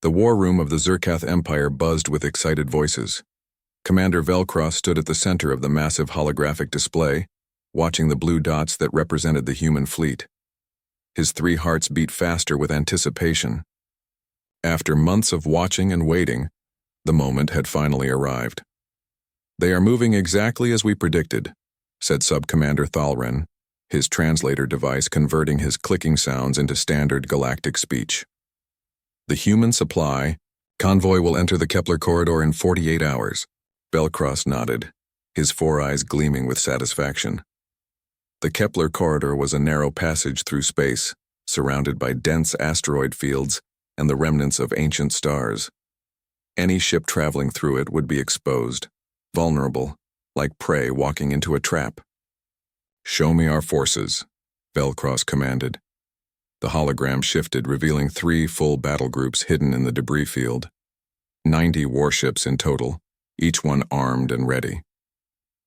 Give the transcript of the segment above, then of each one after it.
The war room of the Zerkath Empire buzzed with excited voices. Commander Velcross stood at the center of the massive holographic display, watching the blue dots that represented the human fleet. His 3 hearts beat faster with anticipation. After months of watching and waiting, the moment had finally arrived. "They are moving exactly as we predicted," said Sub-Commander Thalren, his translator device converting his clicking sounds into standard galactic speech. "The human supply convoy will enter the Kepler corridor in 48 hours. Velcross nodded, his 4 eyes gleaming with satisfaction. The Kepler corridor was a narrow passage through space, surrounded by dense asteroid fields and the remnants of ancient stars. Any ship traveling through it would be exposed, vulnerable, like prey walking into a trap. "Show me our forces," Velcross commanded. The hologram shifted, revealing 3 full battle groups hidden in the debris field. 90 warships in total, each one armed and ready.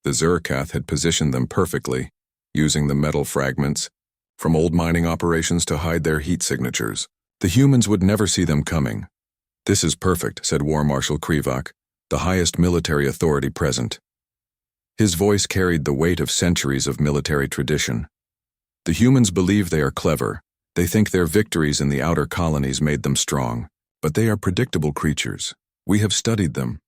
The Zerkath had positioned them perfectly, using the metal fragments from old mining operations to hide their heat signatures. The humans would never see them coming. "This is perfect," said War Marshal Krivak, the highest military authority present. His voice carried the weight of centuries of military tradition. "The humans believe they are clever. They think their victories in the outer colonies made them strong, but they are predictable creatures. We have studied them."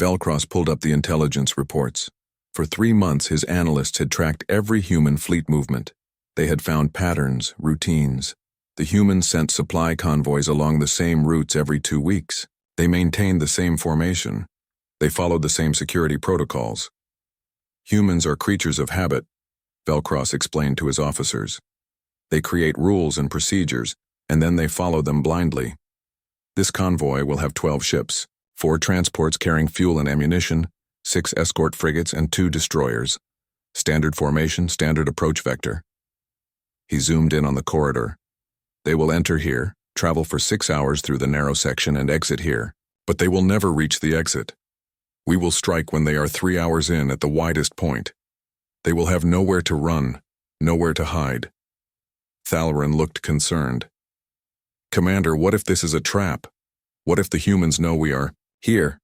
Velcross pulled up the intelligence reports. For 3 months, his analysts had tracked every human fleet movement. They had found patterns, routines. The humans sent supply convoys along the same routes every 2 weeks. They maintained the same formation. They followed the same security protocols. "Humans are creatures of habit," Velcross explained to his officers. "They create rules and procedures, and then they follow them blindly. This convoy will have 12 ships, 4 transports carrying fuel and ammunition, 6 escort frigates, and 2 destroyers. Standard formation, standard approach vector." He zoomed in on the corridor. "They will enter here, travel for 6 hours through the narrow section, and exit here. But they will never reach the exit. We will strike when they are 3 hours in at the widest point. They will have nowhere to run, nowhere to hide." Thalren looked concerned. "Commander, what if this is a trap? What if the humans know we are here?"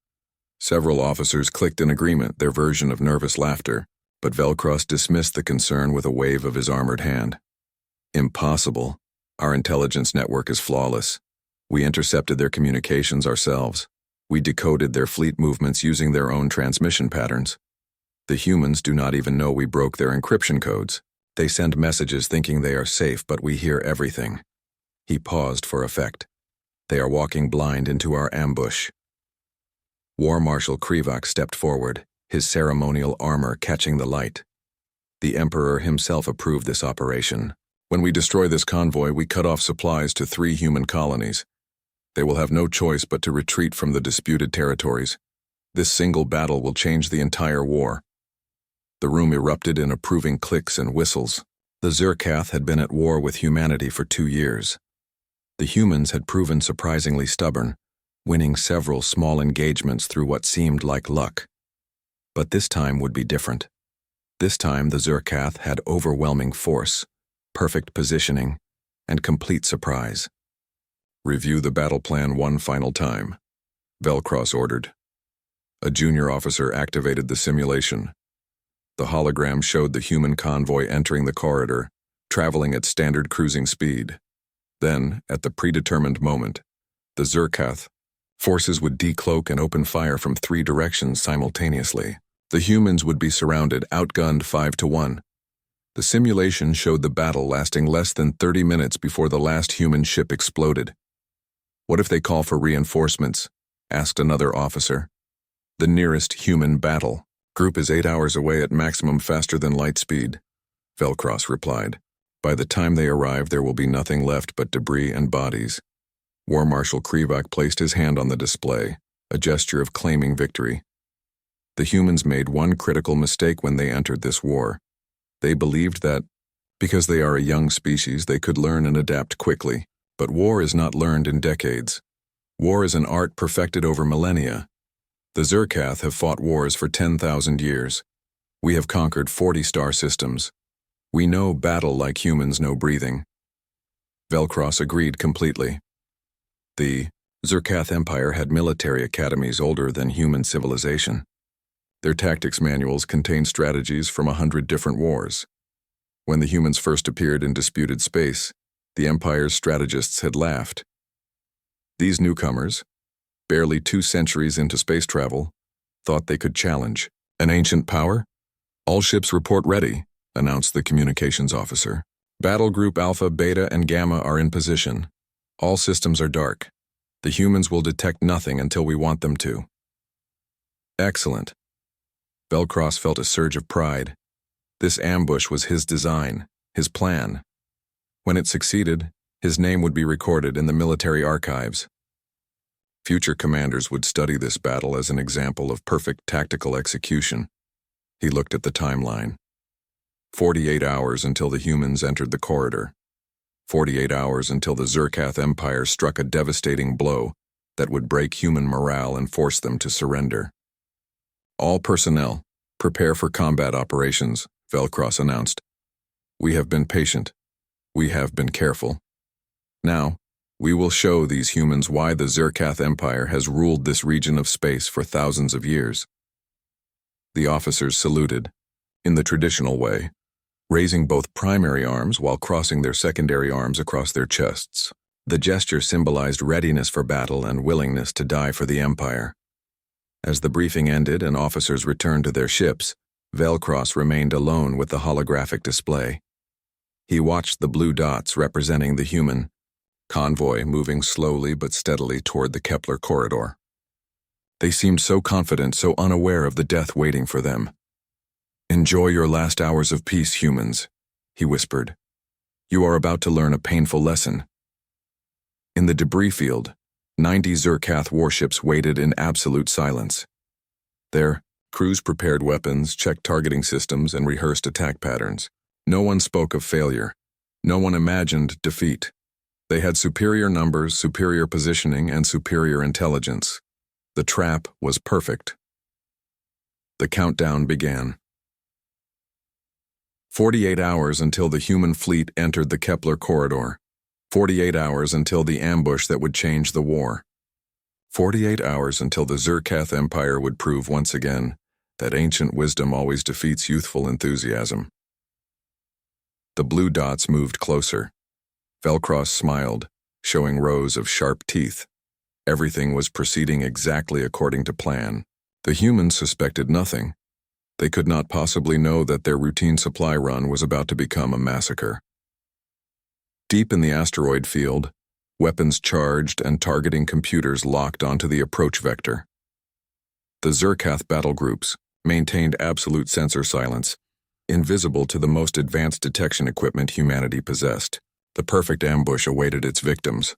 Several officers clicked in agreement, their version of nervous laughter, but Velcross dismissed the concern with a wave of his armored hand. "Impossible. Our intelligence network is flawless. We intercepted their communications ourselves. We decoded their fleet movements using their own transmission patterns. The humans do not even know we broke their encryption codes. They send messages thinking they are safe, but we hear everything." He paused for effect. "They are walking blind into our ambush." War Marshal Krivak stepped forward, his ceremonial armor catching the light. "The Emperor himself approved this operation. When we destroy this convoy, we cut off supplies to 3 human colonies. They will have no choice but to retreat from the disputed territories. This single battle will change the entire war." The room erupted in approving clicks and whistles. The Zerkath had been at war with humanity for 2 years. The humans had proven surprisingly stubborn, winning several small engagements through what seemed like luck. But this time would be different. This time the Zerkath had overwhelming force, perfect positioning, and complete surprise. "Review the battle plan one final time," Velcross ordered. A junior officer activated the simulation. The hologram showed the human convoy entering the corridor, traveling at standard cruising speed. Then, at the predetermined moment, the Zerkath forces would decloak and open fire from 3 directions simultaneously. The humans would be surrounded, outgunned 5-1. The simulation showed the battle lasting less than 30 minutes before the last human ship exploded. "What if they call for reinforcements?" asked another officer. "The nearest human battle group is 8 hours away at maximum faster than light speed," Velcross replied. "By the time they arrive, there will be nothing left but debris and bodies." War Marshal Krivak placed his hand on the display, a gesture of claiming victory. "The humans made one critical mistake when they entered this war. They believed that, because they are a young species, they could learn and adapt quickly. But war is not learned in decades. War is an art perfected over millennia. The Zerkath have fought wars for 10,000 years. We have conquered 40 star systems. We know battle like humans know breathing." Velcross agreed completely. "The Zerkath Empire had military academies older than human civilization. Their tactics manuals contained strategies from 100 different wars. When the humans first appeared in disputed space, the Empire's strategists had laughed. These newcomers, barely 2 centuries into space travel, thought they could challenge an ancient power? "All ships report ready," announced the communications officer. "Battle Group Alpha, Beta, and Gamma are in position. All systems are dark. The humans will detect nothing until we want them to." Excellent. Velcross felt a surge of pride. This ambush was his design, his plan. When it succeeded, his name would be recorded in the military archives. Future commanders would study this battle as an example of perfect tactical execution. He looked at the timeline. 48 hours until the humans entered the corridor. 48 hours until the Zerkath Empire struck a devastating blow that would break human morale and force them to surrender. "All personnel, prepare for combat operations," Velcross announced. "We have been patient. We have been careful. Now, we will show these humans why the Zerkath Empire has ruled this region of space for thousands of years." The officers saluted, in the traditional way, raising both primary arms while crossing their secondary arms across their chests. The gesture symbolized readiness for battle and willingness to die for the Empire. As the briefing ended and officers returned to their ships, Velcross remained alone with the holographic display. He watched the blue dots representing the human convoy moving slowly but steadily toward the Kepler corridor. They seemed so confident, so unaware of the death waiting for them. "Enjoy your last hours of peace, humans," he whispered. "You are about to learn a painful lesson." In the debris field, 90 Zerkath warships waited in absolute silence. Their crews prepared weapons, checked targeting systems, and rehearsed attack patterns. No one spoke of failure. No one imagined defeat. They had superior numbers, superior positioning, and superior intelligence. The trap was perfect. The countdown began. 48 hours until the human fleet entered the Kepler corridor. 48 hours until the ambush that would change the war. 48 hours until the Zerkath Empire would prove once again that ancient wisdom always defeats youthful enthusiasm. The blue dots moved closer. Velcross smiled, showing rows of sharp teeth. Everything was proceeding exactly according to plan. The humans suspected nothing. They could not possibly know that their routine supply run was about to become a massacre. Deep in the asteroid field, weapons charged and targeting computers locked onto the approach vector. The Zerkath battle groups maintained absolute sensor silence, invisible to the most advanced detection equipment humanity possessed. The perfect ambush awaited its victims.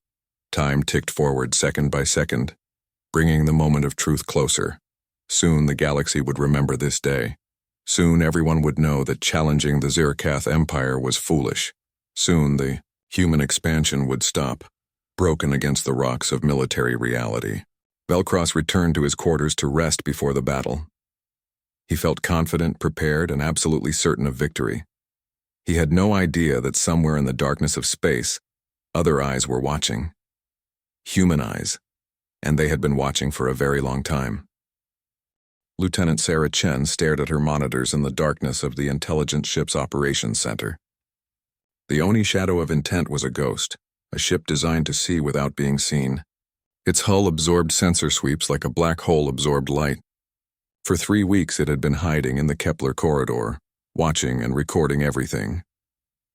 Time ticked forward second by second, bringing the moment of truth closer. Soon the galaxy would remember this day. Soon everyone would know that challenging the Zerkath Empire was foolish. Soon the human expansion would stop, broken against the rocks of military reality. Velcross returned to his quarters to rest before the battle. He felt confident, prepared, and absolutely certain of victory. He had no idea that somewhere in the darkness of space, other eyes were watching. Human eyes, and they had been watching for a very long time. Lieutenant Sarah Chen stared at her monitors in the darkness of the intelligence ship's operations center. The only shadow of intent was a ghost, a ship designed to see without being seen. Its hull absorbed sensor sweeps like a black hole absorbed light. For 3 weeks it had been hiding in the Kepler corridor, watching and recording everything.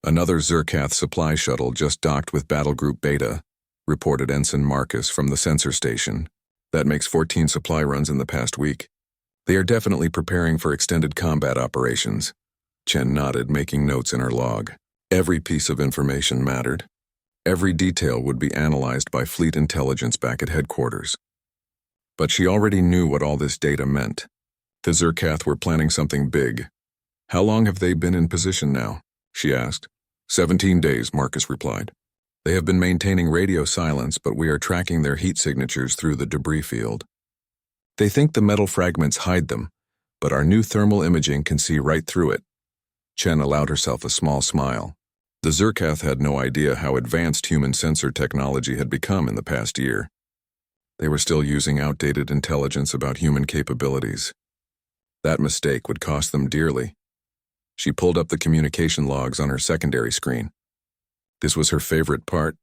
Another Zerkath supply shuttle just docked with Battle Group Beta, reported Ensign Marcus from the sensor station. That makes 14 supply runs in the past week. They are definitely preparing for extended combat operations. Chen nodded, making notes in her log. Every piece of information mattered. Every detail would be analyzed by fleet intelligence back at headquarters. But she already knew what all this data meant. The Zerkath were planning something big. "How long have they been in position now?" she asked. 17 days, Marcus replied. "They have been maintaining radio silence, but we are tracking their heat signatures through the debris field. They think the metal fragments hide them, but our new thermal imaging can see right through it." Chen allowed herself a small smile. The Zerkath had no idea how advanced human sensor technology had become in the past year. They were still using outdated intelligence about human capabilities. That mistake would cost them dearly. She pulled up the communication logs on her secondary screen. This was her favorite part,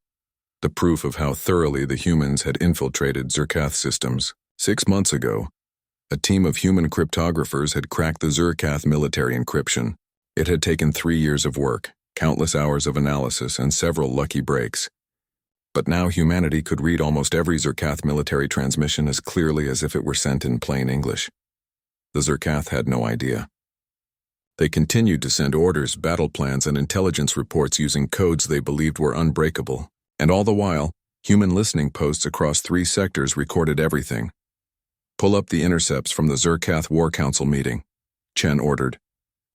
the proof of how thoroughly the humans had infiltrated Zerkath systems. 6 months ago, a team of human cryptographers had cracked the Zerkath military encryption. It had taken 3 years of work, countless hours of analysis, and several lucky breaks. But now humanity could read almost every Zerkath military transmission as clearly as if it were sent in plain English. The Zerkath had no idea. They continued to send orders, battle plans, and intelligence reports using codes they believed were unbreakable. And all the while, human listening posts across 3 sectors recorded everything. Pull up the intercepts from the Zerkath War Council meeting, Chen ordered.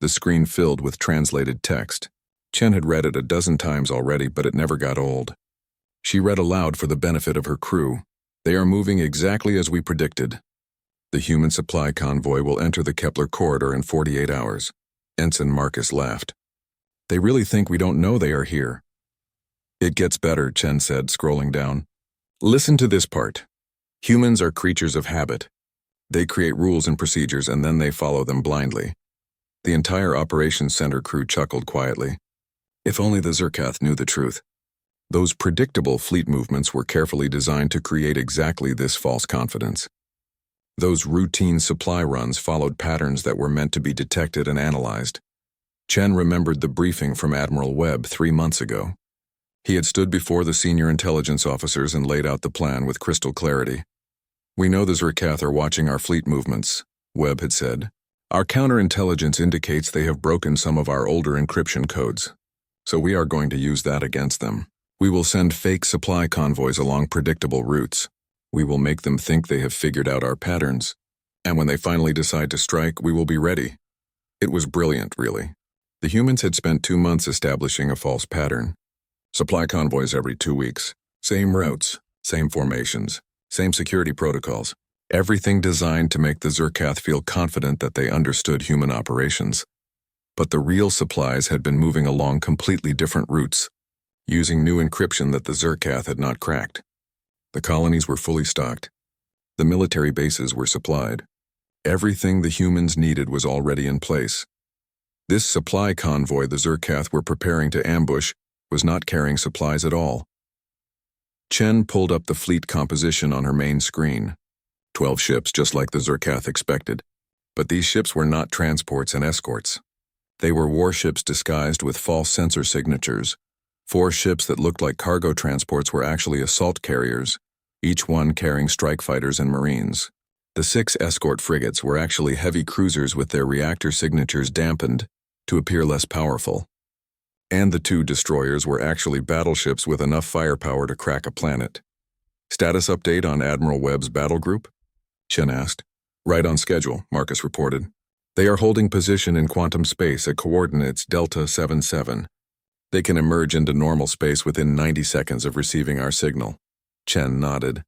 The screen filled with translated text. Chen had read it a dozen times already, but it never got old. She read aloud for the benefit of her crew. They are moving exactly as we predicted. The human supply convoy will enter the Kepler corridor in 48 hours. Ensign Marcus laughed. They really think we don't know they are here. It gets better, Chen said, scrolling down. Listen to this part. Humans are creatures of habit. They create rules and procedures and then they follow them blindly. The entire operations center crew chuckled quietly. If only the Zerkath knew the truth. Those predictable fleet movements were carefully designed to create exactly this false confidence. Those routine supply runs followed patterns that were meant to be detected and analyzed. Chen remembered the briefing from Admiral Webb 3 months ago. He had stood before the senior intelligence officers and laid out the plan with crystal clarity. We know the Zerkath are watching our fleet movements, Webb had said. Our counterintelligence indicates they have broken some of our older encryption codes, so we are going to use that against them. We will send fake supply convoys along predictable routes. We will make them think they have figured out our patterns, and when they finally decide to strike, we will be ready. It was brilliant, really. The humans had spent 2 months establishing a false pattern. Supply convoys every 2 weeks. Same routes, same formations, same security protocols. Everything designed to make the Zerkath feel confident that they understood human operations. But the real supplies had been moving along completely different routes, using new encryption that the Zerkath had not cracked. The colonies were fully stocked. The military bases were supplied. Everything the humans needed was already in place. This supply convoy the Zerkath were preparing to ambush was not carrying supplies at all. Chen pulled up the fleet composition on her main screen. 12 ships, just like the Zerkath expected. But these ships were not transports and escorts. They were warships disguised with false sensor signatures. 4 ships that looked like cargo transports were actually assault carriers, each one carrying strike fighters and marines. The 6 escort frigates were actually heavy cruisers with their reactor signatures dampened to appear less powerful. And the 2 destroyers were actually battleships with enough firepower to crack a planet. Status update on Admiral Webb's battle group? Chen asked. Right on schedule, Marcus reported. They are holding position in quantum space at coordinates Delta 77. They can emerge into normal space within 90 seconds of receiving our signal. Chen nodded.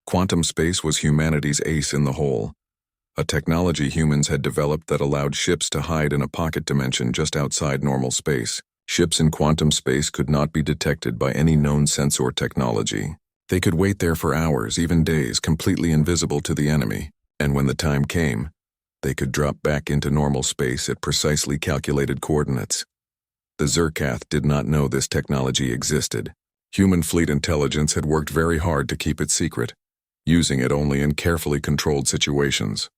Quantum space was humanity's ace in the hole. A technology humans had developed that allowed ships to hide in a pocket dimension just outside normal space. Ships in quantum space could not be detected by any known sensor technology. They could wait there for hours, even days, completely invisible to the enemy, and when the time came, they could drop back into normal space at precisely calculated coordinates. The Zerkath did not know this technology existed. Human fleet intelligence had worked very hard to keep it secret, using it only in carefully controlled situations.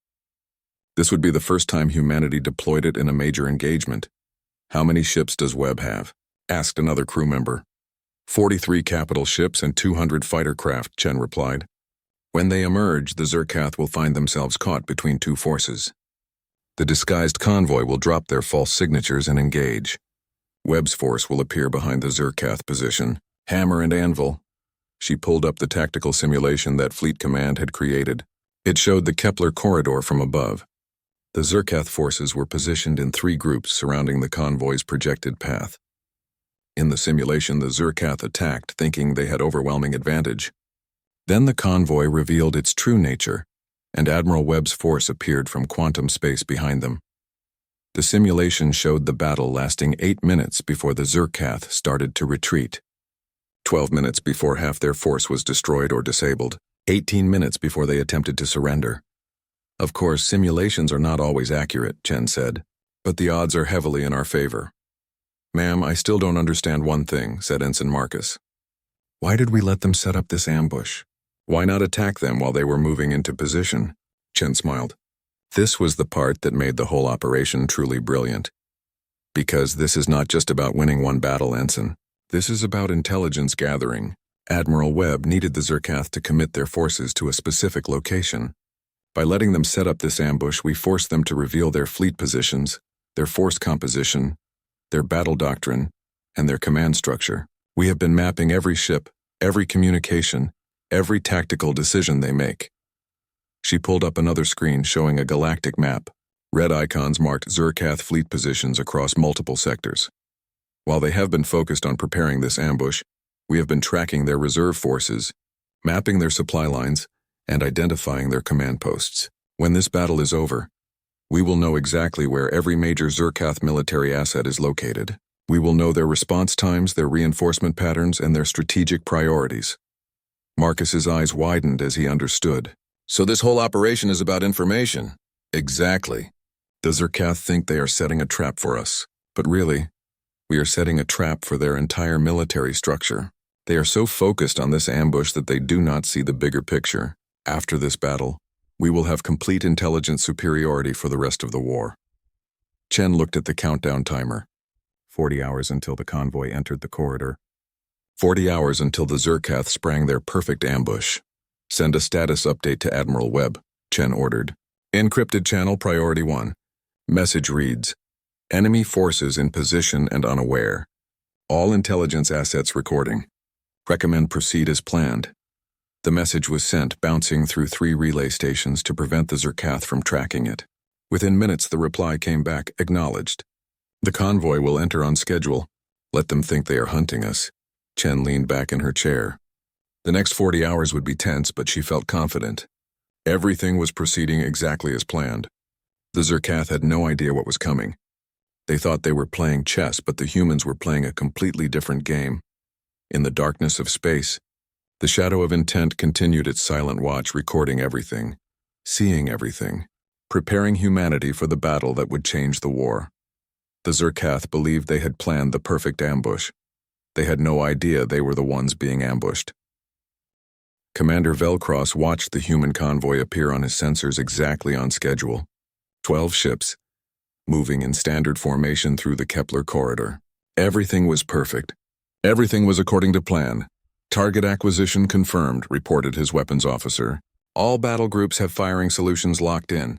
This would be the first time humanity deployed it in a major engagement. How many ships does Webb have? Asked another crew member. 43 capital ships and 200 fighter craft, Chen replied. When they emerge, the Zerkath will find themselves caught between 2 forces. The disguised convoy will drop their false signatures and engage. Webb's force will appear behind the Zerkath position. Hammer and anvil. She pulled up the tactical simulation that Fleet Command had created. It showed the Kepler corridor from above. The Zerkath forces were positioned in 3 groups surrounding the convoy's projected path. In the simulation, the Zerkath attacked, thinking they had overwhelming advantage. Then the convoy revealed its true nature, and Admiral Webb's force appeared from quantum space behind them. The simulation showed the battle lasting 8 minutes before the Zerkath started to retreat. 12 minutes before half their force was destroyed or disabled. 18 minutes before they attempted to surrender. Of course, simulations are not always accurate, Chen said, but the odds are heavily in our favor. Ma'am, I still don't understand one thing, said Ensign Marcus. Why did we let them set up this ambush? Why not attack them while they were moving into position? Chen smiled. This was the part that made the whole operation truly brilliant. Because this is not just about winning one battle, Ensign. This is about intelligence gathering. Admiral Webb needed the Zerkath to commit their forces to a specific location. By letting them set up this ambush, we forced them to reveal their fleet positions, their force composition, their battle doctrine, and their command structure. We have been mapping every ship, every communication, every tactical decision they make. She pulled up another screen showing a galactic map. Red icons marked Zerkath fleet positions across multiple sectors. While they have been focused on preparing this ambush, we have been tracking their reserve forces, mapping their supply lines, and identifying their command posts. When this battle is over, we will know exactly where every major Zerkath military asset is located. We will know their response times, their reinforcement patterns, and their strategic priorities. Marcus's eyes widened as he understood. So this whole operation is about information. Exactly. The Zerkath think they are setting a trap for us, but really, we are setting a trap for their entire military structure. They are so focused on this ambush that they do not see the bigger picture. After this battle, we will have complete intelligence superiority for the rest of the war. Chen looked at the countdown timer. 40 hours until the convoy entered the corridor. 40 hours until the Zerkath sprang their perfect ambush. Send a status update to Admiral Webb, Chen ordered. Encrypted channel priority 1. Message reads, enemy forces in position and unaware. All intelligence assets recording. Recommend proceed as planned. The message was sent, bouncing through 3 relay stations to prevent the Zerkath from tracking it. Within minutes, the reply came back, acknowledged. The convoy will enter on schedule. Let them think they are hunting us. Chen leaned back in her chair. The next 40 hours would be tense, but she felt confident. Everything was proceeding exactly as planned. The Zerkath had no idea what was coming. They thought they were playing chess, but the humans were playing a completely different game. In the darkness of space, the shadow of intent continued its silent watch, recording everything, seeing everything, preparing humanity for the battle that would change the war. The Zerkath believed they had planned the perfect ambush. They had no idea they were the ones being ambushed. Commander Velcross watched the human convoy appear on his sensors exactly on schedule. 12 ships, moving in standard formation through the Kepler corridor. Everything was perfect. Everything was according to plan. Target acquisition confirmed, reported his weapons officer. All battle groups have firing solutions locked in.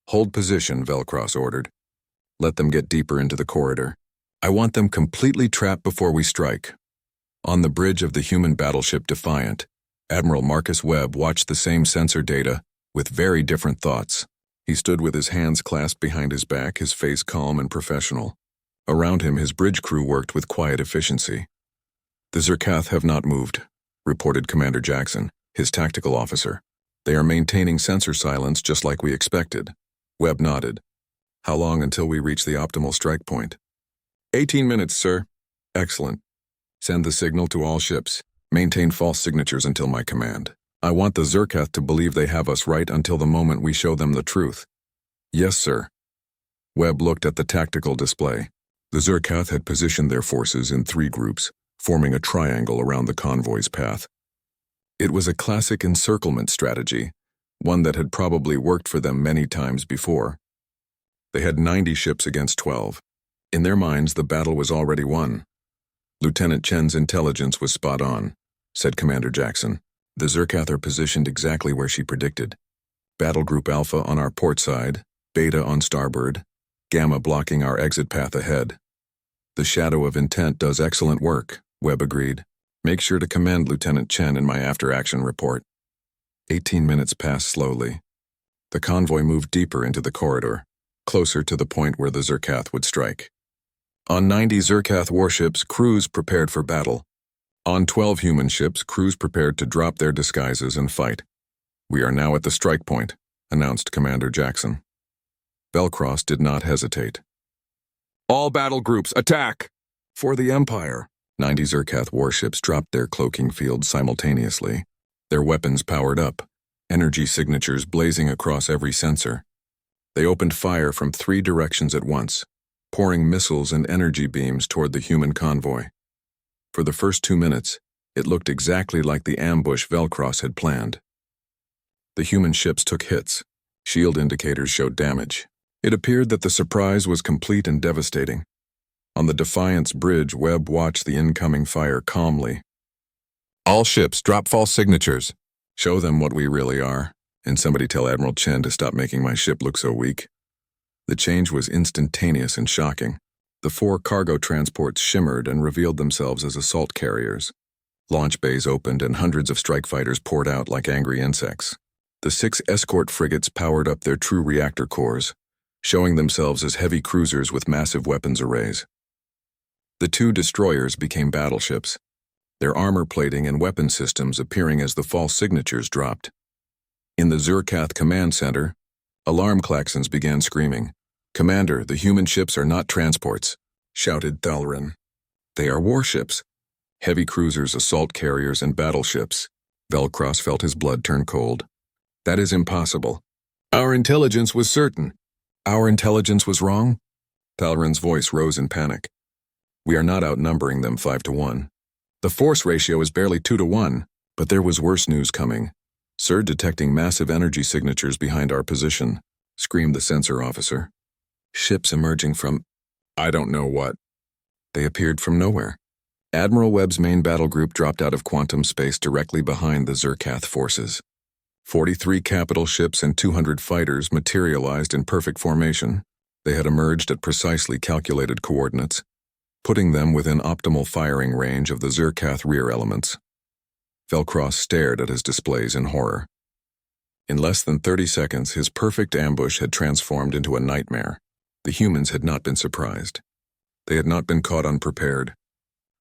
Hold position, Velcross ordered. Let them get deeper into the corridor. I want them completely trapped before we strike. On the bridge of the human battleship Defiant, Admiral Marcus Webb watched the same sensor data with very different thoughts. He stood with his hands clasped behind his back, his face calm and professional. Around him, his bridge crew worked with quiet efficiency. The Zerkath have not moved, reported Commander Jackson, his tactical officer. They are maintaining sensor silence just like we expected. Webb nodded. How long until we reach the optimal strike point? 18 minutes, sir. Excellent. Send the signal to all ships. Maintain false signatures until my command. I want the Zerkath to believe they have us right until the moment we show them the truth. Yes, sir. Webb looked at the tactical display. The Zerkath had positioned their forces in 3 groups, forming a triangle around the convoy's path. It was a classic encirclement strategy, one that had probably worked for them many times before. They had 90 ships against 12. In their minds, the battle was already won. Lieutenant Chen's intelligence was spot on, said Commander Jackson. The Zerkath are positioned exactly where she predicted. Battle Group Alpha on our port side, Beta on starboard, Gamma blocking our exit path ahead. The shadow of intent does excellent work, Webb agreed. Make sure to commend Lieutenant Chen in my after-action report. 18 minutes passed slowly. The convoy moved deeper into the corridor, closer to the point where the Zerkath would strike. On 90 Zerkath warships, crews prepared for battle. On 12 human ships, crews prepared to drop their disguises and fight. We are now at the strike point, announced Commander Jackson. Velcross did not hesitate. All battle groups, attack! For the Empire. 90 Zerkath warships dropped their cloaking fields simultaneously. Their weapons powered up, energy signatures blazing across every sensor. They opened fire from 3 directions at once, pouring missiles and energy beams toward the human convoy. For the first 2 minutes, it looked exactly like the ambush Velcross had planned. The human ships took hits. Shield indicators showed damage. It appeared that the surprise was complete and devastating. On the Defiance bridge, Webb watched the incoming fire calmly. "All ships, drop false signatures. Show them what we really are. And somebody tell Admiral Chen to stop making my ship look so weak." The change was instantaneous and shocking. The 4 cargo transports shimmered and revealed themselves as assault carriers. Launch bays opened and hundreds of strike fighters poured out like angry insects. The 6 escort frigates powered up their true reactor cores, showing themselves as heavy cruisers with massive weapons arrays. The 2 destroyers became battleships, their armor plating and weapon systems appearing as the false signatures dropped. In the Zerkath command center, alarm klaxons began screaming. "Commander, the human ships are not transports," shouted Thalrin. "They are warships. Heavy cruisers, assault carriers, and battleships." Velcross felt his blood turn cold. "That is impossible. Our intelligence was certain." "Our intelligence was wrong?" Thalrin's voice rose in panic. "We are not outnumbering them 5 to 1. The force ratio is barely 2 to 1, but there was worse news coming. Sir, detecting massive energy signatures behind our position," screamed the sensor officer. "Ships emerging from I don't know what." They appeared from nowhere. Admiral Webb's main battle group dropped out of quantum space directly behind the Zerkath forces. 43 capital ships and 200 fighters materialized in perfect formation. They had emerged at precisely calculated coordinates, putting them within optimal firing range of the Zerkath rear elements. Velcross stared at his displays in horror. In less than 30 seconds, his perfect ambush had transformed into a nightmare. The humans had not been surprised. They had not been caught unprepared.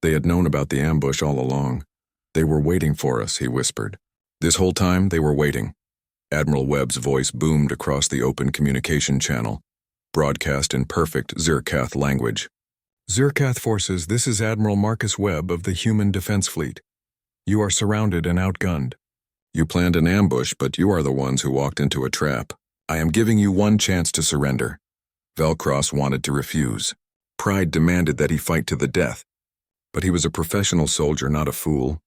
They had known about the ambush all along. "They were waiting for us," he whispered. "This whole time, they were waiting." Admiral Webb's voice boomed across the open communication channel, broadcast in perfect Zerkath language. "Zerkath forces, this is Admiral Marcus Webb of the Human Defense Fleet. You are surrounded and outgunned. You planned an ambush, but you are the ones who walked into a trap. I am giving you one chance to surrender." Velcross wanted to refuse. Pride demanded that he fight to the death. But he was a professional soldier, not a fool.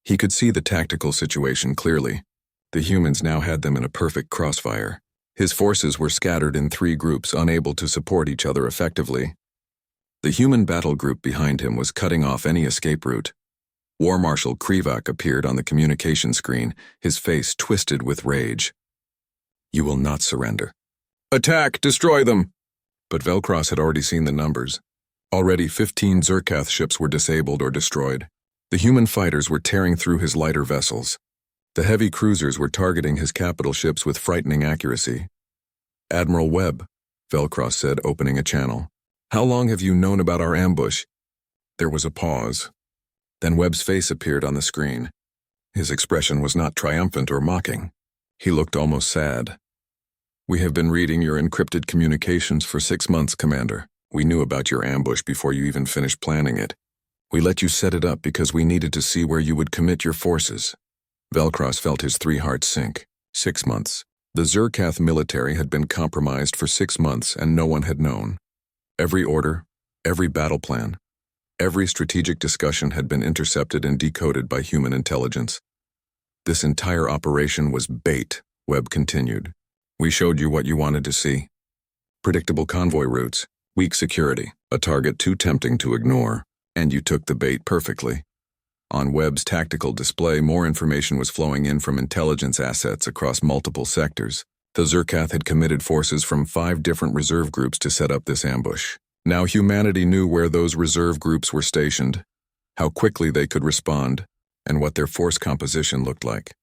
He could see the tactical situation clearly. The humans now had them in a perfect crossfire. His forces were scattered in 3 groups, unable to support each other effectively. The human battle group behind him was cutting off any escape route. War Marshal Krivak appeared on the communication screen, his face twisted with rage. "You will not surrender. Attack! Destroy them!" But Velcross had already seen the numbers. Already 15 Zerkath ships were disabled or destroyed. The human fighters were tearing through his lighter vessels. The heavy cruisers were targeting his capital ships with frightening accuracy. "Admiral Webb," Velcross said, opening a channel. "How long have you known about our ambush?" There was a pause. Then Webb's face appeared on the screen. His expression was not triumphant or mocking. He looked almost sad. "We have been reading your encrypted communications for 6 months, Commander. We knew about your ambush before you even finished planning it. We let you set it up because we needed to see where you would commit your forces." Velcross felt his 3 hearts sink. 6 months. The Zerkath military had been compromised for 6 months and no one had known. Every order, every battle plan, every strategic discussion had been intercepted and decoded by human intelligence. "This entire operation was bait," Webb continued. "We showed you what you wanted to see. Predictable convoy routes, weak security, a target too tempting to ignore, and you took the bait perfectly." On Webb's tactical display, more information was flowing in from intelligence assets across multiple sectors. The Zerkath had committed forces from 5 different reserve groups to set up this ambush. Now humanity knew where those reserve groups were stationed, how quickly they could respond, and what their force composition looked like.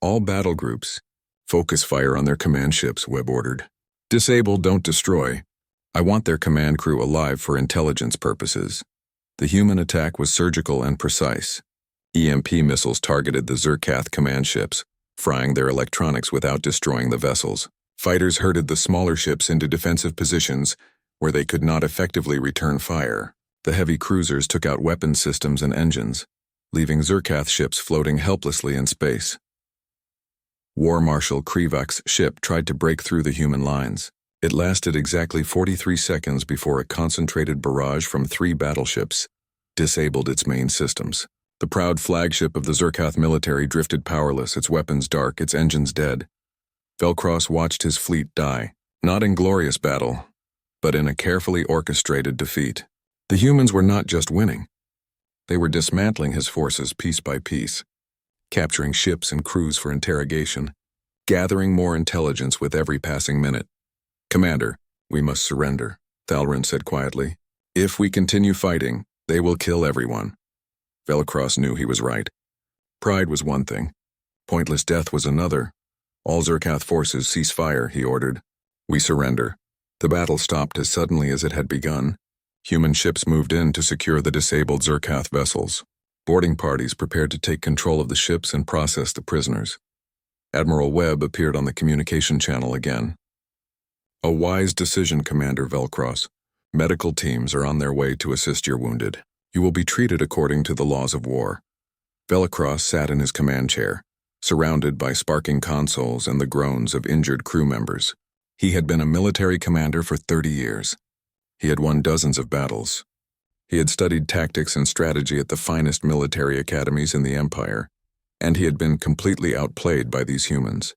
"All battle groups, focus fire on their command ships," Webb ordered. "Disable, don't destroy. I want their command crew alive for intelligence purposes." The human attack was surgical and precise. EMP missiles targeted the Zerkath command ships, frying their electronics without destroying the vessels. Fighters herded the smaller ships into defensive positions where they could not effectively return fire. The heavy cruisers took out weapon systems and engines. leaving Zerkath ships floating helplessly in space. War Marshal Krivak's ship tried to break through the human lines. It lasted exactly 43 seconds before a concentrated barrage from 3 battleships disabled its main systems. The proud flagship of the Zerkath military drifted powerless, its weapons dark, its engines dead. Velcross watched his fleet die, not in glorious battle, but in a carefully orchestrated defeat. The humans were not just winning. They were dismantling his forces piece by piece, capturing ships and crews for interrogation, gathering more intelligence with every passing minute. "Commander, we must surrender," Thalrin said quietly. "If we continue fighting, they will kill everyone." Velcross knew he was right. Pride was one thing. Pointless death was another. "All Zerkath forces cease fire," he ordered. "We surrender." The battle stopped as suddenly as it had begun. Human ships moved in to secure the disabled Zerkath vessels. Boarding parties prepared to take control of the ships and process the prisoners. Admiral Webb appeared on the communication channel again. "A wise decision, Commander Velcross. Medical teams are on their way to assist your wounded. You will be treated according to the laws of war." Velcross sat in his command chair, surrounded by sparking consoles and the groans of injured crew members. He had been a military commander for 30 years. He had won dozens of battles. He had studied tactics and strategy at the finest military academies in the Empire, and he had been completely outplayed by these humans.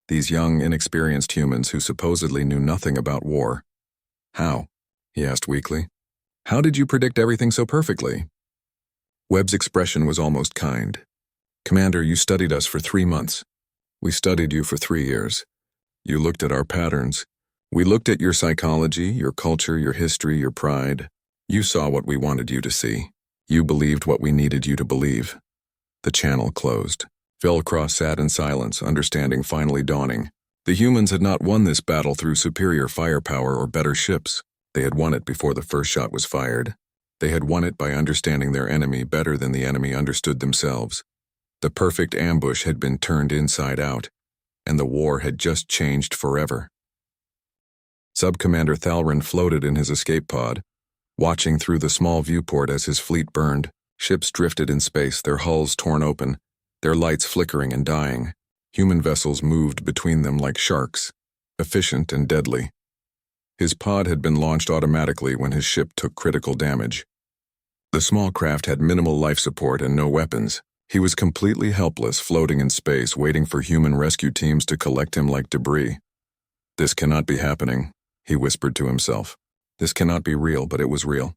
These young, inexperienced humans who supposedly knew nothing about war. "How?" he asked weakly. "How did you predict everything so perfectly?" Webb's expression was almost kind. "Commander, you studied us for 3 months. We studied you for 3 years. You looked at our patterns. We looked at your psychology, your culture, your history, your pride. You saw what we wanted you to see. You believed what we needed you to believe." The channel closed. Velcross sat in silence, understanding finally dawning. The humans had not won this battle through superior firepower or better ships. They had won it before the first shot was fired. They had won it by understanding their enemy better than the enemy understood themselves. The perfect ambush had been turned inside out, and the war had just changed forever. Sub-Commander Thalrin floated in his escape pod, watching through the small viewport as his fleet burned. Ships drifted in space, their hulls torn open, their lights flickering and dying. Human vessels moved between them like sharks, efficient and deadly. His pod had been launched automatically when his ship took critical damage. The small craft had minimal life support and no weapons. He was completely helpless, floating in space, waiting for human rescue teams to collect him like debris. "This cannot be happening," he whispered to himself. "This cannot be real," but it was real.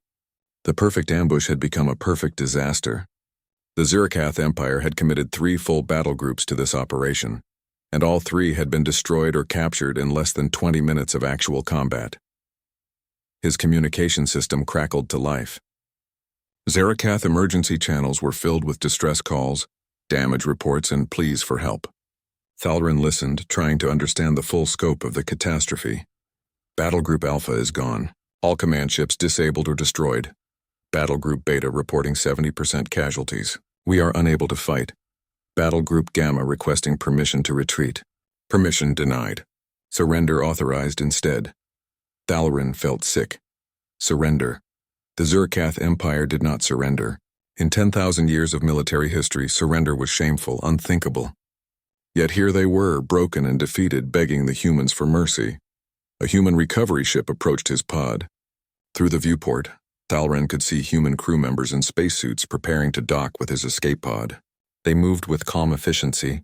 The perfect ambush had become a perfect disaster. The Zerkath Empire had committed 3 full battle groups to this operation, and all 3 had been destroyed or captured in less than 20 minutes of actual combat. His communication system crackled to life. Zerkath emergency channels were filled with distress calls, damage reports, and pleas for help. Thalrin listened, trying to understand the full scope of the catastrophe. "Battle Group Alpha is gone. All command ships disabled or destroyed. Battle Group Beta reporting 70% casualties. We are unable to fight. Battle Group Gamma requesting permission to retreat. Permission denied. Surrender authorized instead." Thalrin felt sick. Surrender. The Zerkath Empire did not surrender. In 10,000 years of military history, surrender was shameful, unthinkable. Yet here they were, broken and defeated, begging the humans for mercy. A human recovery ship approached his pod. Through the viewport, Thalrin could see human crew members in spacesuits preparing to dock with his escape pod. They moved with calm efficiency,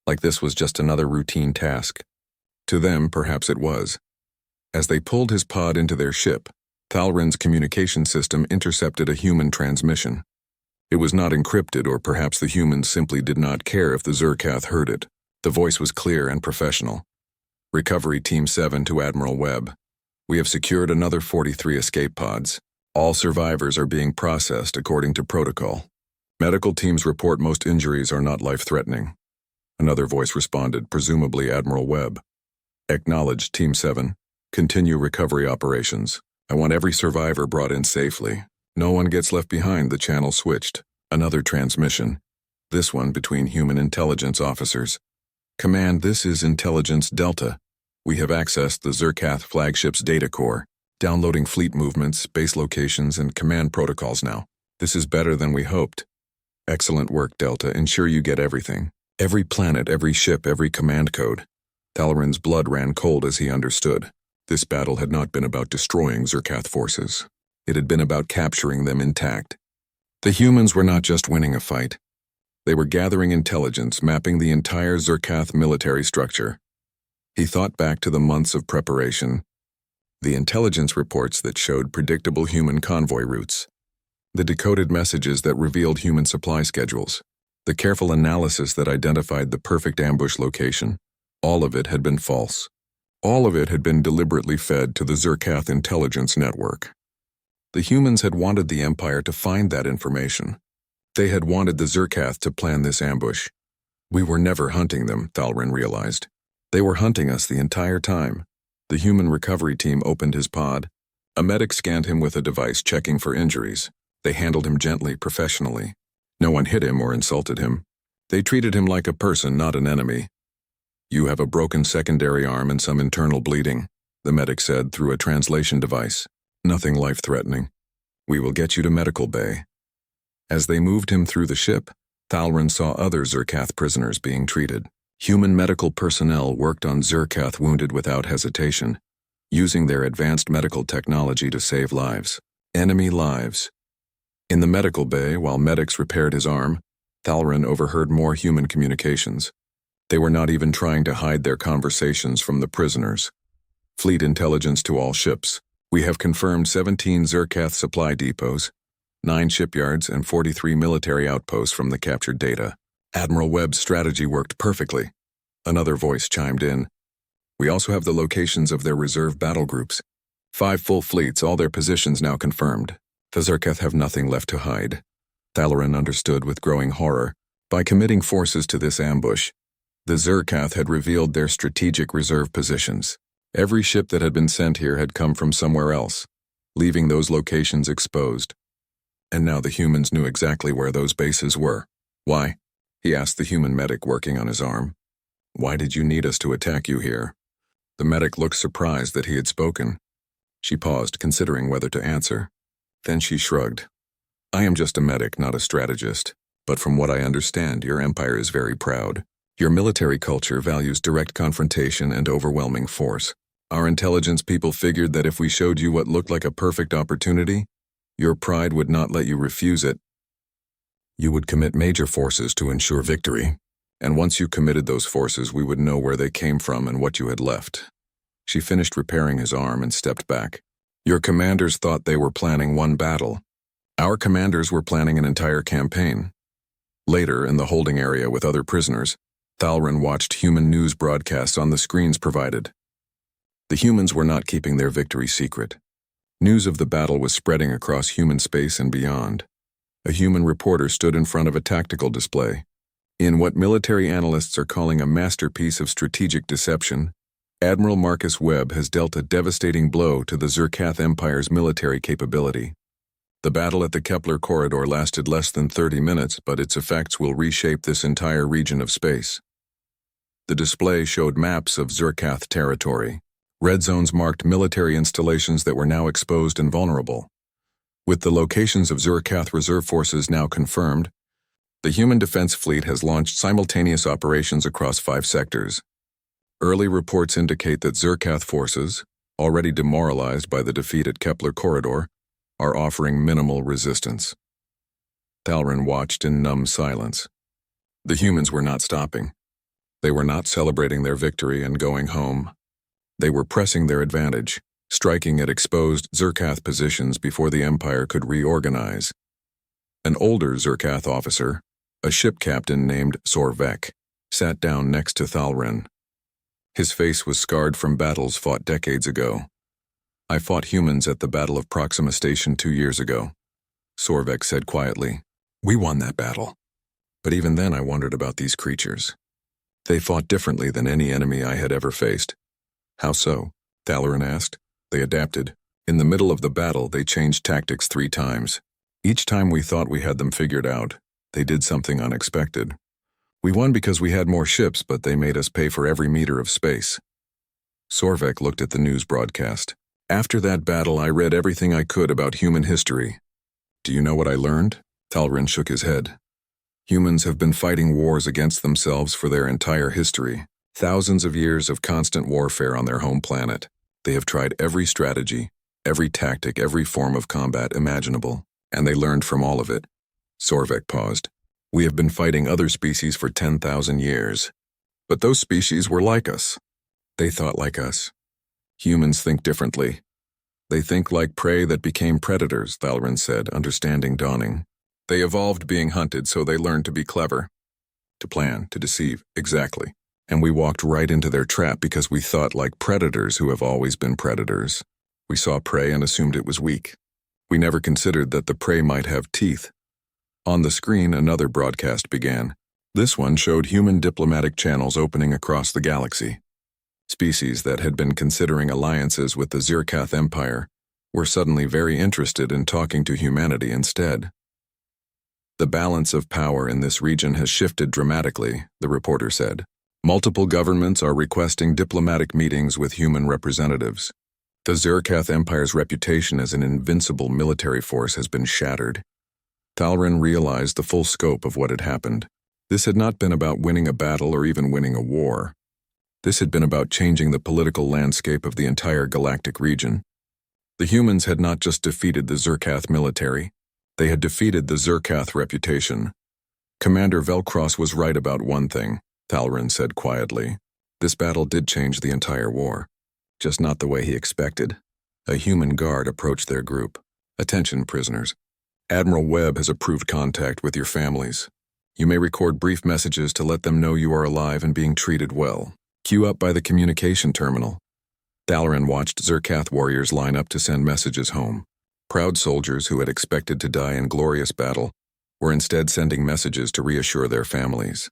like this was just another routine task. To them, perhaps it was. As they pulled his pod into their ship, Thalrin's communication system intercepted a human transmission. It was not encrypted, or perhaps the humans simply did not care if the Zerkath heard it. The voice was clear and professional. "Recovery Team 7 to Admiral Webb. We have secured another 43 escape pods. All survivors are being processed according to protocol. Medical teams report most injuries are not life-threatening." Another voice responded, presumably Admiral Webb. "Acknowledged, Team 7. Continue recovery operations. I want every survivor brought in safely. No one gets left behind." The channel switched. Another transmission. This one between human intelligence officers. "Command, this is Intelligence Delta. We have accessed the Zerkath flagship's data core. Downloading fleet movements, base locations, and command protocols now. This is better than we hoped. Excellent work, Delta. Ensure you get everything. Every planet, every ship, every command code. Talrin's blood ran cold as he understood. This battle had not been about destroying Zerkath forces. It had been about capturing them intact. The humans were not just winning a fight. They were gathering intelligence, mapping the entire Zerkath military structure. He thought back to the months of preparation, the intelligence reports that showed predictable human convoy routes, the decoded messages that revealed human supply schedules, the careful analysis that identified the perfect ambush location. All of it had been false. All of it had been deliberately fed to the Zerkath intelligence network. The humans had wanted the Empire to find that information. They had wanted the Zerkath to plan this ambush. We were never hunting them, Thalrin realized. They were hunting us the entire time. The human recovery team opened his pod. A medic scanned him with a device checking for injuries. They handled him gently, professionally. No one hit him or insulted him. They treated him like a person, not an enemy. You have a broken secondary arm and some internal bleeding, the medic said through a translation device. Nothing life-threatening. We will get you to medical bay. As they moved him through the ship, Thalrin saw other Zerkath prisoners being treated. Human medical personnel worked on Zerkath wounded without hesitation, using their advanced medical technology to save lives. Enemy lives. In the medical bay, while medics repaired his arm, Thalrin overheard more human communications. They were not even trying to hide their conversations from the prisoners. Fleet intelligence to all ships. We have confirmed 17 Zerkath supply depots, 9 shipyards, and 43 military outposts from the captured data. Admiral Webb's strategy worked perfectly. Another voice chimed in. We also have the locations of their reserve battle groups. 5 full fleets, all their positions now confirmed. The Zerkath have nothing left to hide. Thalrin understood with growing horror. By committing forces to this ambush, the Zerkath had revealed their strategic reserve positions. Every ship that had been sent here had come from somewhere else, leaving those locations exposed. And now the humans knew exactly where those bases were. Why? He asked the human medic working on his arm. Why did you need us to attack you here? The medic looked surprised that he had spoken. She paused, considering whether to answer. Then she shrugged. I am just a medic, not a strategist. But from what I understand, your empire is very proud. Your military culture values direct confrontation and overwhelming force. Our intelligence people figured that if we showed you what looked like a perfect opportunity, your pride would not let you refuse it. You would commit major forces to ensure victory, and once you committed those forces, we would know where they came from and what you had left. She finished repairing his arm and stepped back. Your commanders thought they were planning one battle. Our commanders were planning an entire campaign. Later, in the holding area with other prisoners, Thalrin watched human news broadcasts on the screens provided. The humans were not keeping their victory secret. News of the battle was spreading across human space and beyond. A human reporter stood in front of a tactical display. In what military analysts are calling a masterpiece of strategic deception, Admiral Marcus Webb has dealt a devastating blow to the Zerkath Empire's military capability. The battle at the Kepler corridor lasted less than 30 minutes, but its effects will reshape this entire region of space. The display showed maps of Zerkath territory. Red zones marked military installations that were now exposed and vulnerable. With the locations of Zerkath reserve forces now confirmed, the Human Defense Fleet has launched simultaneous operations across 5 sectors. Early reports indicate that Zerkath forces, already demoralized by the defeat at Kepler corridor, are offering minimal resistance. Thalrin watched in numb silence. The humans were not stopping. They were not celebrating their victory and going home. They were pressing their advantage, striking at exposed Zerkath positions before the Empire could reorganize. An older Zerkath officer, a ship captain named Sorvek, sat down next to Thalrin. His face was scarred from battles fought decades ago. I fought humans at the Battle of Proxima Station 2 years ago, Sorvek said quietly. We won that battle. But even then I wondered about these creatures. They fought differently than any enemy I had ever faced. How so? Thalrin asked. They adapted. In the middle of the battle, they changed tactics 3 times. Each time we thought we had them figured out, they did something unexpected. We won because we had more ships, but they made us pay for every meter of space. Sorvek looked at the news broadcast. After that battle, I read everything I could about human history. Do you know what I learned? Thalrin shook his head. Humans have been fighting wars against themselves for their entire history. Thousands of years of constant warfare on their home planet. They have tried every strategy, every tactic, every form of combat imaginable, and they learned from all of it. Sorvek paused. We have been fighting other species for 10,000 years. But those species were like us. They thought like us. Humans think differently. They think like prey that became predators, Thalrin said, understanding dawning. They evolved being hunted, so they learned to be clever. To plan, to deceive, exactly. And we walked right into their trap because we thought like predators who have always been predators. We saw prey and assumed it was weak. We never considered that the prey might have teeth. On the screen, another broadcast began. This one showed human diplomatic channels opening across the galaxy. Species that had been considering alliances with the Zirkath Empire were suddenly very interested in talking to humanity instead. The balance of power in this region has shifted dramatically, the reporter said. Multiple governments are requesting diplomatic meetings with human representatives. The Zirkath Empire's reputation as an invincible military force has been shattered. Thalrin realized the full scope of what had happened. This had not been about winning a battle or even winning a war. This had been about changing the political landscape of the entire galactic region. The humans had not just defeated the Zirkath military, they had defeated the Zirkath reputation. Commander Velcross was right about one thing, Thalrin said quietly. This battle did change the entire war, just not the way he expected. A human guard approached their group. Attention, prisoners. Admiral Webb has approved contact with your families. You may record brief messages to let them know you are alive and being treated well. Queue up by the communication terminal. Thalrin watched Zirkath warriors line up to send messages home. Proud soldiers who had expected to die in glorious battle were instead sending messages to reassure their families.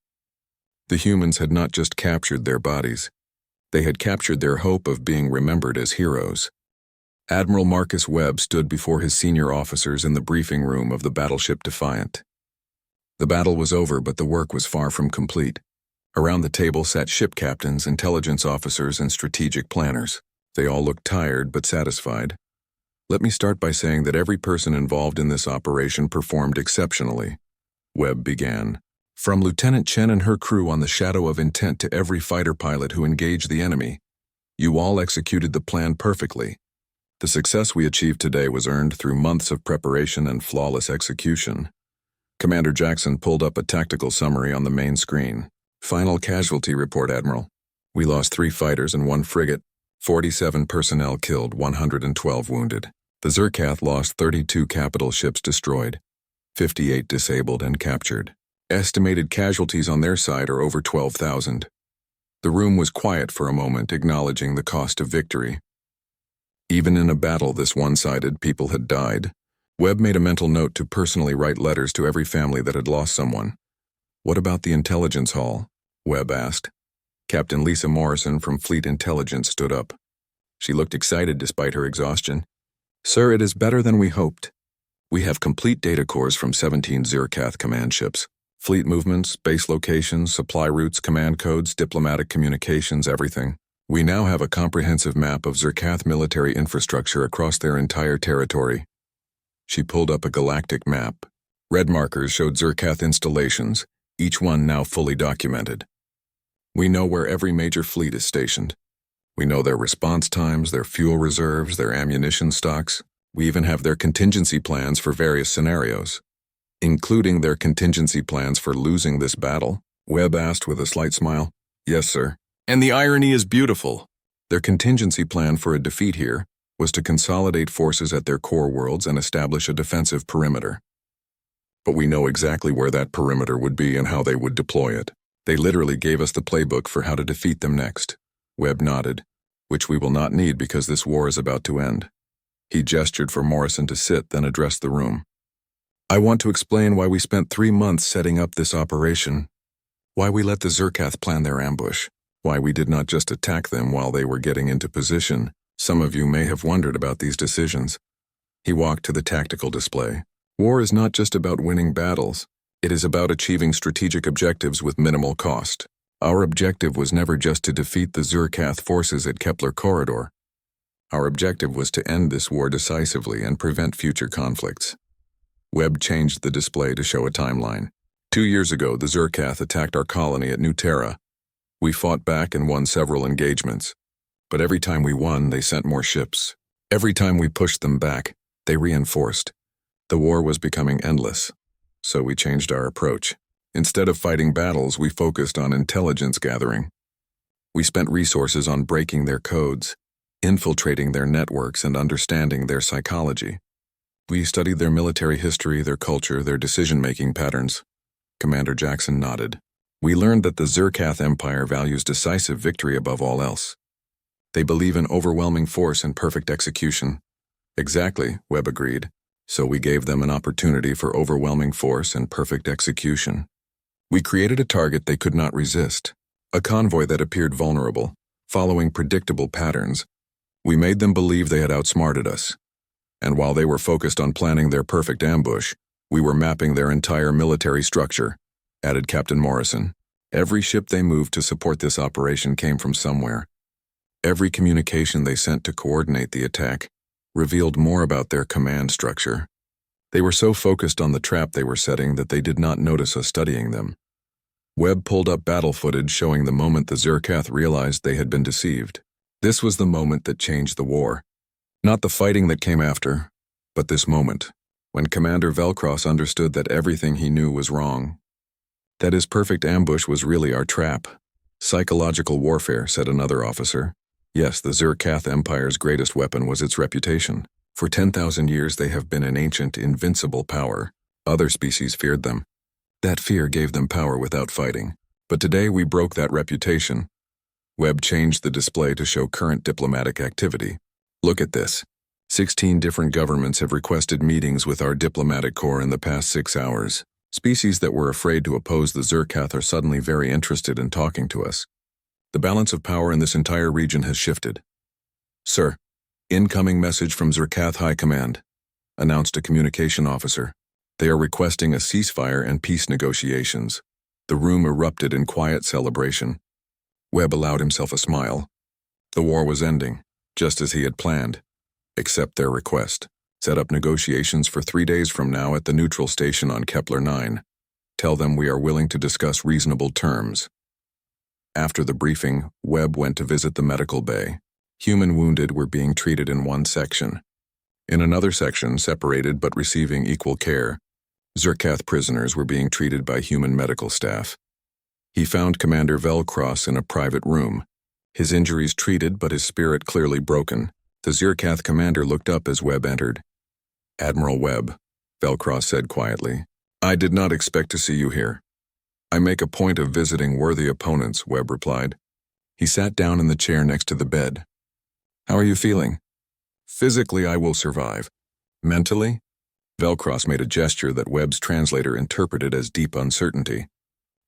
The humans had not just captured their bodies, they had captured their hope of being remembered as heroes. Admiral Marcus Webb stood before his senior officers in the briefing room of the battleship Defiant. The battle was over, but the work was far from complete. Around the table sat ship captains, intelligence officers, and strategic planners. They all looked tired but satisfied. Let me start by saying that every person involved in this operation performed exceptionally. Webb began. From Lieutenant Chen and her crew on the Shadow of Intent to every fighter pilot who engaged the enemy, you all executed the plan perfectly. The success we achieved today was earned through months of preparation and flawless execution. Commander Jackson pulled up a tactical summary on the main screen. Final casualty report, Admiral. We lost 3 fighters and 1 frigate, 47 personnel killed, 112 wounded. The Zirkath lost 32 capital ships destroyed, 58 disabled and captured. Estimated casualties on their side are over 12,000. The room was quiet for a moment, acknowledging the cost of victory. Even in a battle this one-sided, people had died. Webb made a mental note to personally write letters to every family that had lost someone. What about the intelligence hall? Webb asked. Captain Lisa Morrison from Fleet Intelligence stood up. She looked excited despite her exhaustion. Sir, it is better than we hoped. We have complete data cores from 17 Zirkath command ships. Fleet movements, base locations, supply routes, command codes, diplomatic communications, everything. We now have a comprehensive map of Zirkath military infrastructure across their entire territory. She pulled up a galactic map. Red markers showed Zirkath installations, each one now fully documented. We know where every major fleet is stationed. We know their response times, their fuel reserves, their ammunition stocks. We even have their contingency plans for various scenarios, including their contingency plans for losing this battle, Webb asked with a slight smile. Yes, sir. And the irony is beautiful. Their contingency plan for a defeat here was to consolidate forces at their core worlds and establish a defensive perimeter. But we know exactly where that perimeter would be and how they would deploy it. They literally gave us the playbook for how to defeat them next. Webb nodded, which we will not need because this war is about to end. He gestured for Morrison to sit, then addressed the room. I want to explain why we spent 3 months setting up this operation, why we let the Zirkath plan their ambush, why we did not just attack them while they were getting into position. Some of you may have wondered about these decisions. He walked to the tactical display. War is not just about winning battles. It is about achieving strategic objectives with minimal cost. Our objective was never just to defeat the Zirkath forces at Kepler Corridor. Our objective was to end this war decisively and prevent future conflicts. Webb changed the display to show a timeline. 2 years ago, the Zerkath attacked our colony at New Terra. We fought back and won several engagements. But every time we won, they sent more ships. Every time we pushed them back, they reinforced. The war was becoming endless. So we changed our approach. Instead of fighting battles, we focused on intelligence gathering. We spent resources on breaking their codes, infiltrating their networks, and understanding their psychology. We studied their military history, their culture, their decision-making patterns. Commander Jackson nodded. We learned that the Zerkath Empire values decisive victory above all else. They believe in overwhelming force and perfect execution. Exactly, Webb agreed. So we gave them an opportunity for overwhelming force and perfect execution. We created a target they could not resist, a convoy that appeared vulnerable, following predictable patterns. We made them believe they had outsmarted us. And while they were focused on planning their perfect ambush, we were mapping their entire military structure, added Captain Morrison. Every ship they moved to support this operation came from somewhere. Every communication they sent to coordinate the attack revealed more about their command structure. They were so focused on the trap they were setting that they did not notice us studying them. Webb pulled up battle footage showing the moment the Zerkath realized they had been deceived. This was the moment that changed the war. Not the fighting that came after, but this moment, when Commander Velcross understood that everything he knew was wrong. That his perfect ambush was really our trap. Psychological warfare, said another officer. Yes, the Zerkath Empire's greatest weapon was its reputation. For 10,000 years they have been an ancient, invincible power. Other species feared them. That fear gave them power without fighting. But today we broke that reputation. Webb changed the display to show current diplomatic activity. Look at this. 16 different governments have requested meetings with our diplomatic corps in the past 6 hours. Species that were afraid to oppose the Zerkath are suddenly very interested in talking to us. The balance of power in this entire region has shifted. Sir, incoming message from Zerkath High Command, announced a communication officer. They are requesting a ceasefire and peace negotiations. The room erupted in quiet celebration. Webb allowed himself a smile. The war was ending, just as he had planned. Accept their request. Set up negotiations for 3 days from now at the neutral station on Kepler 9. Tell them we are willing to discuss reasonable terms. After the briefing, Webb went to visit the medical bay. Human wounded were being treated in one section. In another section, separated but receiving equal care, Zerkath prisoners were being treated by human medical staff. He found Commander Velcross in a private room. His injuries treated but his spirit clearly broken. The Zerkath commander looked up as Webb entered. Admiral Webb, Velcross said quietly, I did not expect to see you here. I make a point of visiting worthy opponents, Webb replied. He sat down in the chair next to the bed. How are you feeling? Physically, I will survive. Mentally? Velcross made a gesture that Webb's translator interpreted as deep uncertainty.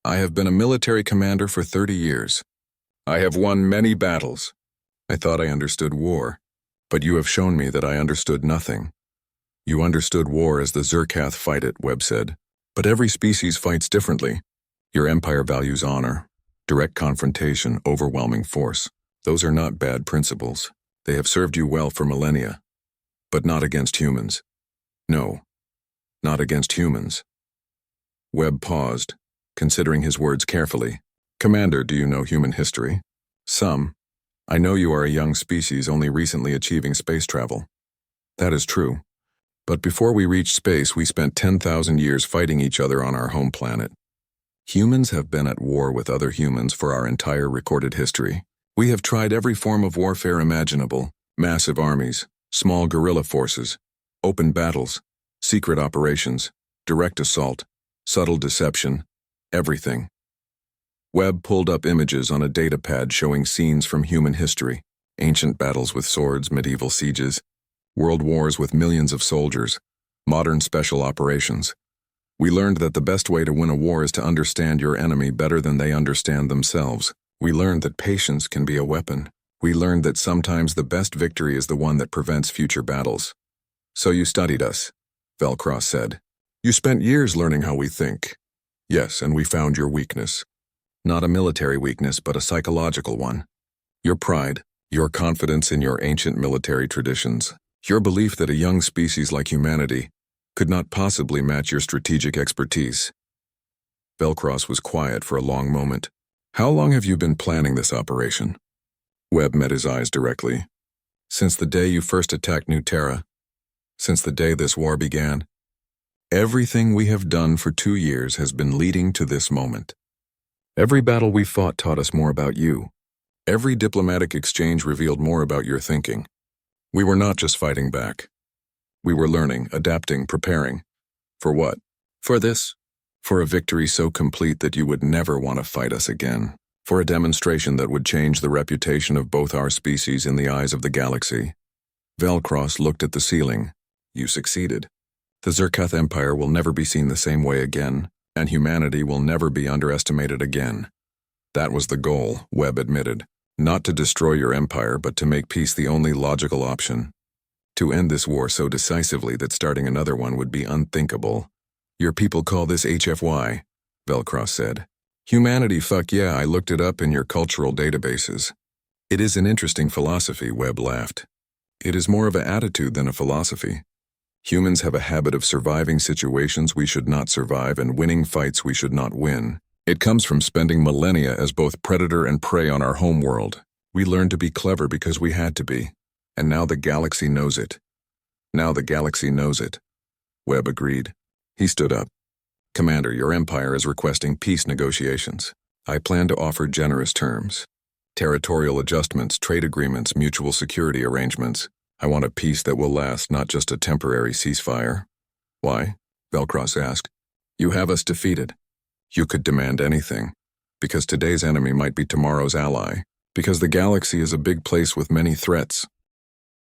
I have been a military commander for 30 years. I have won many battles. I thought I understood war, but you have shown me that I understood nothing. You understood war as the Zerkath fight it, Webb said. But every species fights differently. Your empire values honor, direct confrontation, overwhelming force. Those are not bad principles. They have served you well for millennia. But not against humans. No, not against humans. Webb paused, considering his words carefully. Commander, do you know human history? Some. I know you are a young species only recently achieving space travel. That is true. But before we reached space, we spent 10,000 years fighting each other on our home planet. Humans have been at war with other humans for our entire recorded history. We have tried every form of warfare imaginable, massive armies, small guerrilla forces, open battles, secret operations, direct assault, subtle deception, everything. Webb pulled up images on a datapad showing scenes from human history, ancient battles with swords, medieval sieges, world wars with millions of soldiers, modern special operations. We learned that the best way to win a war is to understand your enemy better than they understand themselves. We learned that patience can be a weapon. We learned that sometimes the best victory is the one that prevents future battles. So you studied us, Velcross said. You spent years learning how we think. Yes, and we found your weakness. Not a military weakness, but a psychological one. Your pride, your confidence in your ancient military traditions, your belief that a young species like humanity could not possibly match your strategic expertise. Velcross was quiet for a long moment. How long have you been planning this operation? Webb met his eyes directly. Since the day you first attacked New Terra. Since the day this war began. Everything we have done for 2 years has been leading to this moment. Every battle we fought taught us more about you. Every diplomatic exchange revealed more about your thinking. We were not just fighting back. We were learning, adapting, preparing. For what? For this. For a victory so complete that you would never want to fight us again. For a demonstration that would change the reputation of both our species in the eyes of the galaxy. Velcross looked at the ceiling. You succeeded. The Zerkath Empire will never be seen the same way again, and humanity will never be underestimated again. That was the goal, Webb admitted. Not to destroy your empire, but to make peace the only logical option. To end this war so decisively that starting another one would be unthinkable. Your people call this HFY, Velcross said. Humanity, fuck yeah, I looked it up in your cultural databases. It is an interesting philosophy, Webb laughed. It is more of an attitude than a philosophy. Humans have a habit of surviving situations we should not survive and winning fights we should not win. It comes from spending millennia as both predator and prey on our home world. We learned to be clever because we had to be. And now the galaxy knows it. Now the galaxy knows it. Webb agreed. He stood up. Commander, your empire is requesting peace negotiations. I plan to offer generous terms. Territorial adjustments, trade agreements, mutual security arrangements. I want a peace that will last, not just a temporary ceasefire. Why? Velcross asked. You have us defeated. You could demand anything. Because today's enemy might be tomorrow's ally. Because the galaxy is a big place with many threats.